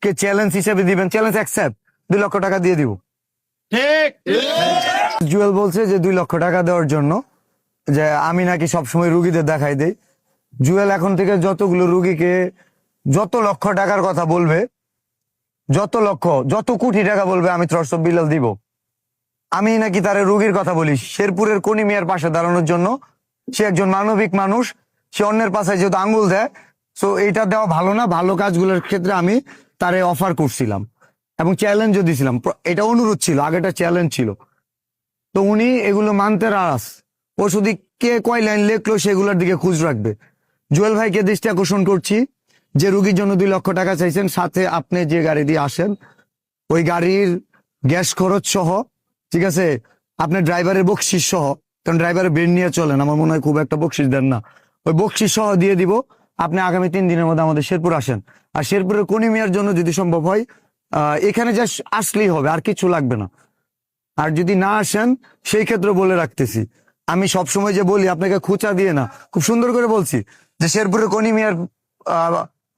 কে challenge হিসেবে দিবেন, challenge accept, 2 লক্ষ টাকা দিয়ে দিব। ঠিক জুয়েল বলছে যে 2 লক্ষ টাকা দেওয়ার জন্য, যে আমি নাকি সবসময় রুগীদের দেখাই দেই। জুয়েল এখন থেকে যতগুলো রুগীকে যত লক্ষ টাকার কথা বলবে, যত কোটি টাকা বলবে, আমি থ্রটস অফ বিলাল দিব। আমি নাকি তার রুগীর কথা বলি, শেরপুরের কোনি মিয়ার পাশে দাঁড়ানোর জন্য। সে একজন মানবিক মানুষ, সে অন্যের পাশে যেহেতু আঙ্গুল দেয়, সো এইটা দেওয়া ভালো না। ভালো কাজগুলোর ক্ষেত্রে আমি তারে অফার করছিলাম এবং চ্যালেঞ্জও দিছিলাম। এটা অনুরোধ ছিল, আগেটা চ্যালেঞ্জ ছিল। তো উনি এগুলো মানতে নারাজ। ও শুধু কে কয় লাইন লেখলো সেগুলোর দিকে খুঁজ রাখবে। জুয়েল ভাইকে দৃষ্টি আকর্ষণ করছি, যে রুগীর জন্য 2 লক্ষ টাকা চাইছেন, সাথে আপনি যে গাড়ি দিয়ে আসেন ওই গাড়ির গ্যাস খরচ সহ, ঠিক আছে, আপনার ড্রাইভারের বকশিস সহ, কারণ ড্রাইভারের বেন নিয়ে চলেন, আমার মনে হয় খুব একটা বকশিস দেন না, ওই বকশিস সহ দিয়ে দিব। আপনি আগামী 3 দিনের মধ্যে আমাদের শেরপুর আসেন। আর শেরপুরের কোনি মিয়ার জন্য যদি সম্ভব হয়, এখানে যা আসলেই হবে, আর কিছু লাগবে না। আর যদি না আসেন, সেই ক্ষেত্রে বলে রাখতেছি, আমি সবসময় যে বলি আপনাকে খুচা দিয়ে না, খুব সুন্দর করে বলছি যে শেরপুরের কোনি মিয়ার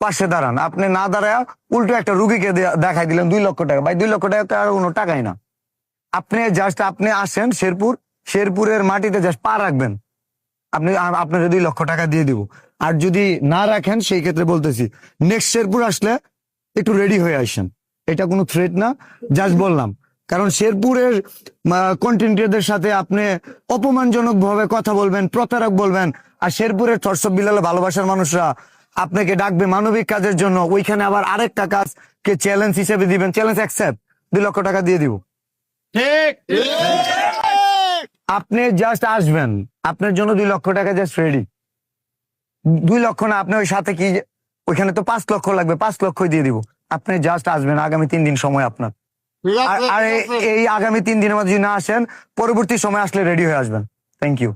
পাশে দাঁড়ান। আপনি না দাঁড়ায় উল্টো একটা রুগীকে দেখাই দিলেন 2 লক্ষ টাকা। ভাই 2 লক্ষ টাকা আর কোনো টাকাই না। আপনি আসেন শেরপুরের মাটিতে জাস্ট পা রাখবেন, আপনার 2 লক্ষ টাকা দিয়ে দিব। আর যদি না রাখেন, সেই ক্ষেত্রে বলতেছি নেক্সট শেরপুর আসলে একটু রেডি হয়ে আসেন। এটা কোনো থ্রেট না, জাস্ট বললাম। কারণ শেরপুরের কন্টেন্টের সাথে আপনি অপমানজনক ভাবে কথা বলবেন, প্রতারক বলবেন, আর শেরপুরের থ্রটস অফ বিলালে ভালোবাসার মানুষরা আপনাকে ডাকবে মানবিক কাজের জন্য, ওইখানে আবার আরেকটা কাজকে চ্যালেঞ্জ হিসেবে দিবেন, চ্যালেঞ্জ অ্যাকসেপ্ট, 2 লক্ষ টাকা দিয়ে দিব। ঠিক আপনি জাস্ট আসবেন, আপনার জন্য 2 লক্ষ টাকা জাস্ট রেডি। 2 লক্ষ না, আপনি ওই সাথে কি, ওইখানে তো 5 লক্ষ লাগবে, 5 লক্ষই দিয়ে দিব। আপনি জাস্ট আসবেন, আগামী 3 দিন সময় আপনার। আর এই আগামী 3 দিনের মধ্যে যদি না আসেন, পরবর্তী সময় আসলে রেডি হয়ে আসবেন। Thank you.